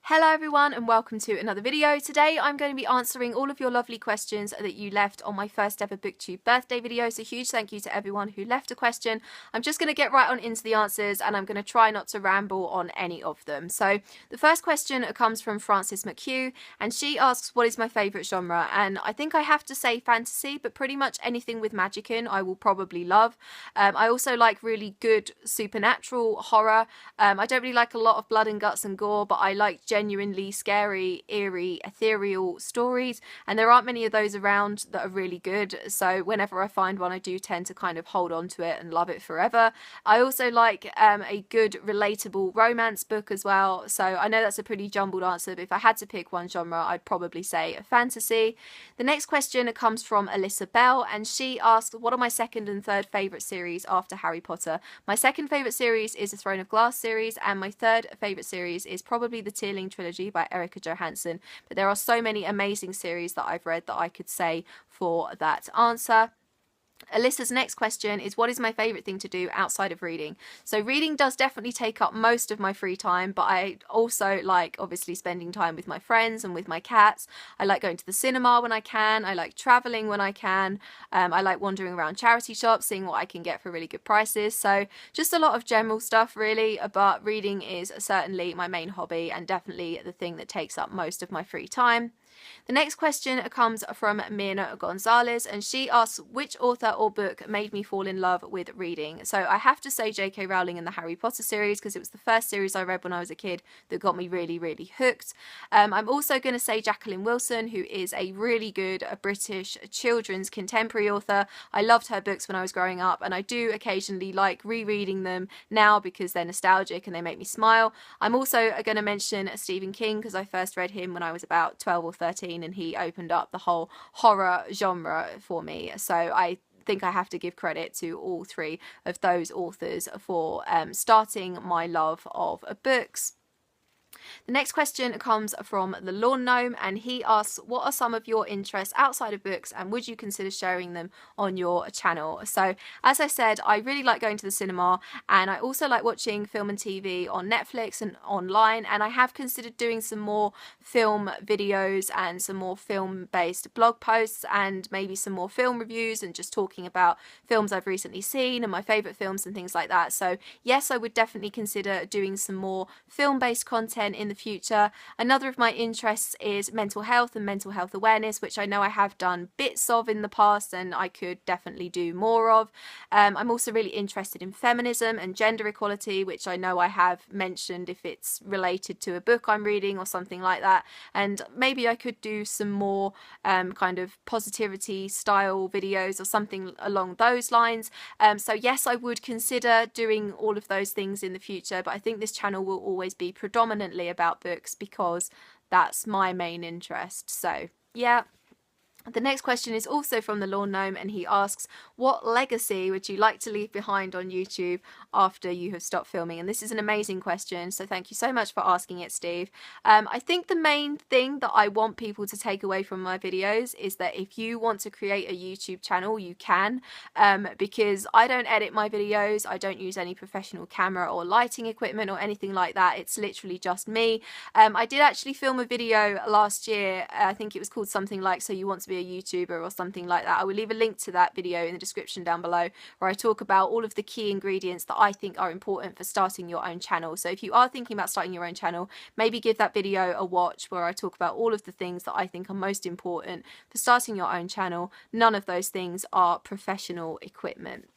Hello everyone and welcome to another video. Today I'm going to be answering all of your lovely questions that you left on my first ever BookTube birthday video, so huge thank you to everyone who left a question. I'm just going to get right on into the answers and I'm going to try not to ramble on any of them. So the first question comes from Frances McHugh and she asks, what is my favourite genre? And I think I have to say fantasy, but pretty much anything with magic in I will probably love. I also like really good supernatural horror. I don't really like a lot of blood and guts and gore, but I like genuinely scary, eerie, ethereal stories, and there aren't many of those around that are really good, so whenever I find one I do tend to kind of hold on to it and love it forever. I also like a good relatable romance book as well, so I know that's a pretty jumbled answer, but if I had to pick one genre I'd probably say fantasy. The next question comes from Alyssa Bell and she asked, what are my second and third favourite series after Harry Potter? My second favourite series is the Throne of Glass series and my third favourite series is probably the Tearling trilogy by Erica Johansson, but there are so many amazing series that I've read that I could say for that answer. Alyssa's next question is, what is my favourite thing to do outside of reading? So reading does definitely take up most of my free time, but I also like obviously spending time with my friends and with my cats. I like going to the cinema when I can. I like travelling when I can. I like wandering around charity shops, seeing what I can get for really good prices. So just a lot of general stuff really, but reading is certainly my main hobby and definitely the thing that takes up most of my free time. The next question comes from Mirna Gonzalez and she asks, which author or book made me fall in love with reading? So I have to say J.K. Rowling and the Harry Potter series because it was the first series I read when I was a kid that got me really hooked. I'm also going to say Jacqueline Wilson, who is a really good British children's contemporary author. I loved her books when I was growing up and I do occasionally like rereading them now because they're nostalgic and they make me smile. I'm also going to mention Stephen King because I first read him when I was about 12 or 13 and he opened up the whole horror genre for me, so I think I have to give credit to all three of those authors for starting my love of books. The next question comes from the Lawn Gnome and he asks, what are some of your interests outside of books and would you consider sharing them on your channel? So as I said, I really like going to the cinema and I also like watching film and TV on Netflix and online, and I have considered doing some more film videos and some more film based blog posts and maybe some more film reviews and just talking about films I've recently seen and my favourite films and things like that. So yes, I would definitely consider doing some more film based content in the future. Another of my interests is mental health and mental health awareness, which I know I have done bits of in the past and I could definitely do more of. I'm also really interested in feminism and gender equality, which I know I have mentioned if it's related to a book I'm reading or something like that, and maybe I could do some more kind of positivity style videos or something along those lines. So yes, I would consider doing all of those things in the future, but I think this channel will always be predominantly about books because that's my main interest. So yeah. The next question is also from the Lawn Gnome and he asks, what legacy would you like to leave behind on YouTube after you have stopped filming? And this is an amazing question, so thank you so much for asking it, Steve. I think the main thing that I want people to take away from my videos is that if you want to create a YouTube channel, you can, because I don't edit my videos, I don't use any professional camera or lighting equipment or anything like that. It's literally just me. I did actually film a video last year, I think it was called something like So You Want to Be a YouTuber or something like that. I will leave a link to that video in the description down below where I talk about all of the key ingredients that I think are important for starting your own channel. So if you are thinking about starting your own channel, maybe give that video a watch where I talk about all of the things that I think are most important for starting your own channel. None of those things are professional equipment.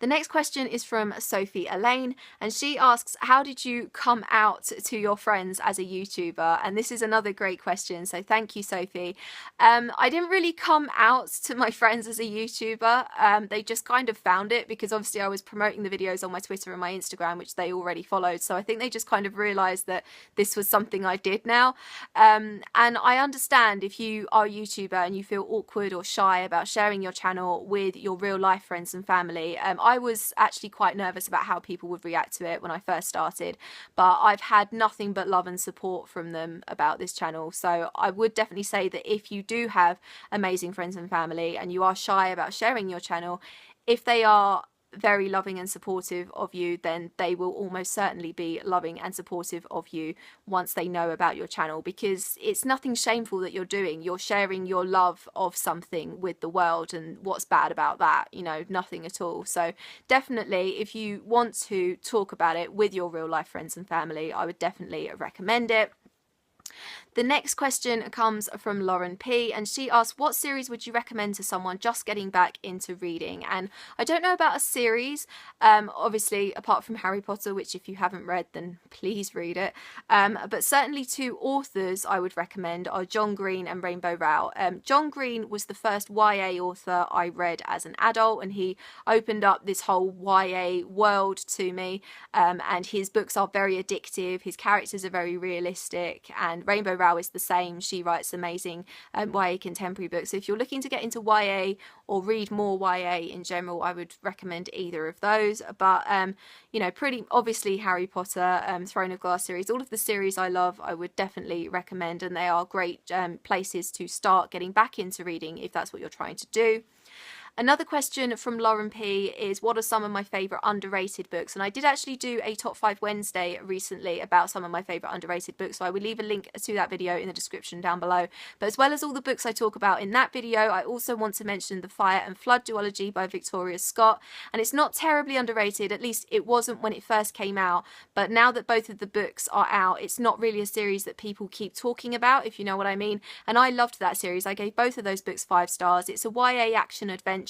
The next question is from Sophie Elaine and she asks, how did you come out to your friends as a YouTuber? And this is another great question, so thank you, Sophie. I didn't really come out to my friends as a YouTuber. They just kind of found it because obviously I was promoting the videos on my Twitter and my Instagram, which they already followed, so I think they just kind of realised that this was something I did now. And I understand if you are a YouTuber and you feel awkward or shy about sharing your channel with your real life friends and family. I was actually quite nervous about how people would react to it when I first started, but I've had nothing but love and support from them about this channel. So I would definitely say that if you do have amazing friends and family and you are shy about sharing your channel, if they are very loving and supportive of you, then they will almost certainly be loving and supportive of you once they know about your channel, because it's nothing shameful that you're doing. You're sharing your love of something with the world, and what's bad about that? You know, nothing at all. So definitely, if you want to talk about it with your real life friends and family, I would definitely recommend it. The next question comes from Lauren P, and she asks, what series would you recommend to someone just getting back into reading? And I don't know about a series, obviously apart from Harry Potter, which if you haven't read, then please read it, but certainly two authors I would recommend are John Green and Rainbow Rowell. John Green was the first YA author I read as an adult, and he opened up this whole YA world to me, and his books are very addictive, his characters are very realistic, and Rainbow Rowell is the same. She writes amazing YA contemporary books. So if you're looking to get into YA or read more YA in general, I would recommend either of those. But you know, pretty obviously Harry Potter, Throne of Glass series, all of the series I love, I would definitely recommend, and they are great places to start getting back into reading if that's what you're trying to do. Another question from Lauren P is, what are some of my favourite underrated books? And I did actually do a Top 5 Wednesday recently about some of my favourite underrated books, so I will leave a link to that video in the description down below. But as well as all the books I talk about in that video, I also want to mention The Fire and Flood duology by Victoria Scott. And it's not terribly underrated, at least it wasn't when it first came out, but now that both of the books are out, it's not really a series that people keep talking about, if you know what I mean. And I loved that series. I gave both of those books 5 stars. It's a YA action adventure.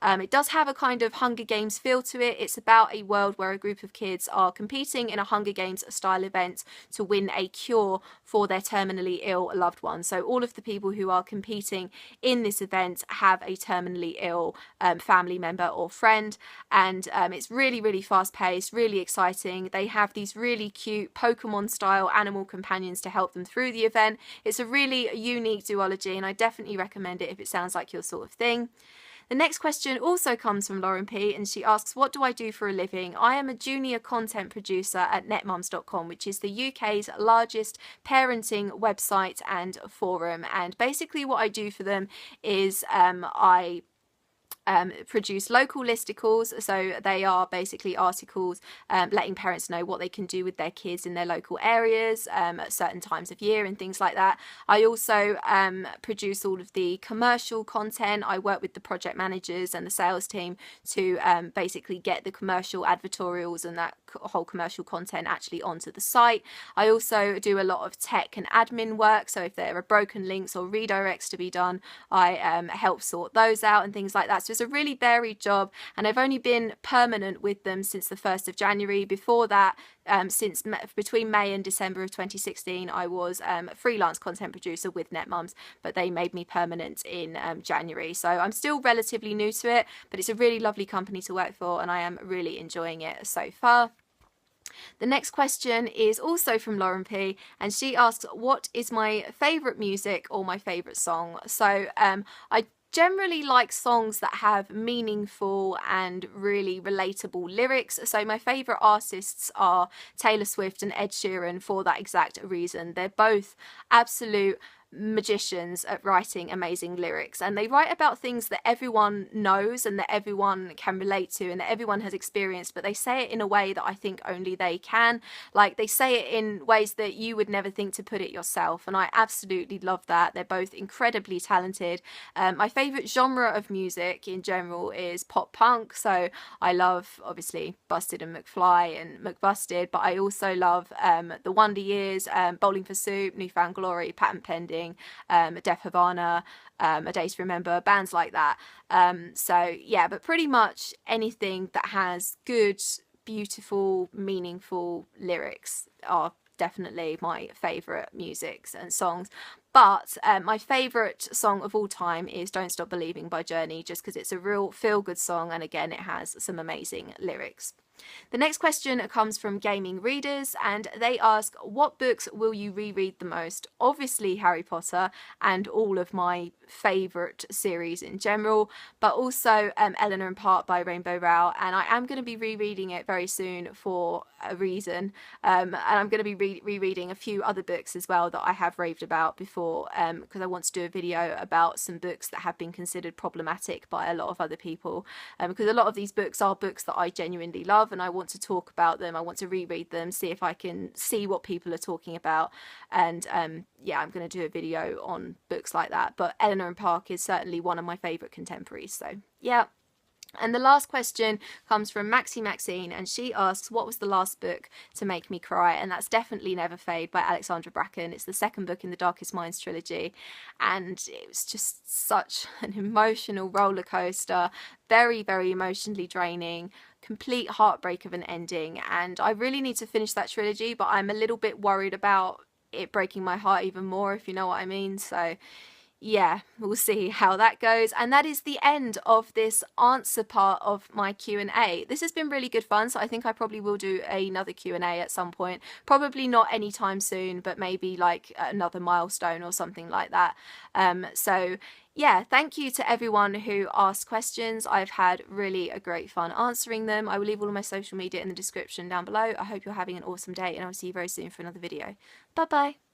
It does have a kind of Hunger Games feel to it. It's about a world where a group of kids are competing in a Hunger Games style event to win a cure for their terminally ill loved one. So all of the people who are competing in this event have a terminally ill family member or friend, and it's really, really fast paced, really exciting. They have these really cute Pokemon style animal companions to help them through the event. It's a really unique duology, and I definitely recommend it if it sounds like your sort of thing. The next question also comes from Lauren P, and she asks, what do I do for a living? I am a junior content producer at netmums.com, which is the UK's largest parenting website and forum. And basically what I do for them is I produce local listicles, so they are basically articles letting parents know what they can do with their kids in their local areas at certain times of year and things like that. I also produce all of the commercial content. I work with the project managers and the sales team to basically get the commercial advertorials and that whole commercial content actually onto the site. I also do a lot of tech and admin work, so if there are broken links or redirects to be done, I help sort those out and things like that. So it's a really varied job, and I've only been permanent with them since the 1st of January. Before that, since between May and December of 2016, I was a freelance content producer with NetMums, but they made me permanent in January. So I'm still relatively new to it, but it's a really lovely company to work for, and I am really enjoying it so far. The next question is also from Lauren P, and she asks, what is my favourite music or my favourite song? So I generally like songs that have meaningful and really relatable lyrics. So my favourite artists are Taylor Swift and Ed Sheeran for that exact reason. They're both absolute magicians at writing amazing lyrics, and they write about things that everyone knows and that everyone can relate to and that everyone has experienced, but they say it in a way that I think only they can. Like, they say it in ways that you would never think to put it yourself, and I absolutely love that. They're both incredibly talented. My favourite genre of music in general is pop punk, so I love obviously Busted and McFly and McBusted, but I also love the Wonder Years, Bowling for Soup, New Found Glory, Patent Pending, Def Havana, A Day to Remember, bands like that. So yeah, but pretty much anything that has good, beautiful, meaningful lyrics are definitely my favourite musics and songs. But my favourite song of all time is Don't Stop Believing by Journey, just because it's a real feel-good song, and again, it has some amazing lyrics. The next question comes from Gaming Readers, and they ask, what books will you reread the most? Obviously Harry Potter and all of my favourite series in general, but also Eleanor and Park by Rainbow Rowell, and I am going to be rereading it very soon for a reason, and I'm going to be rereading a few other books as well that I have raved about before, because I want to do a video about some books that have been considered problematic by a lot of other people, because a lot of these books are books that I genuinely love and I want to talk about them. I want to reread them, see if I can see what people are talking about, and yeah, I'm going to do a video on books like that. But Eleanor and Park is certainly one of my favourite contemporaries, so yeah. And the last question comes from Maxine, and she asks, what was the last book to make me cry? And that's definitely Never Fade by Alexandra Bracken. It's the second book in the Darkest Minds trilogy, and it was just such an emotional roller coaster, very, very emotionally draining, complete heartbreak of an ending, and I really need to finish that trilogy, but I'm a little bit worried about it breaking my heart even more, if you know what I mean. So yeah, we'll see how that goes. And that is the end of this answer part of my Q&A. This has been really good fun, so I think I probably will do another Q&A at some point. Probably not anytime soon, but maybe like another milestone or something like that. So yeah, thank you to everyone who asked questions. I've had really a great fun answering them. I will leave all of my social media in the description down below. I hope you're having an awesome day, and I'll see you very soon for another video. Bye bye.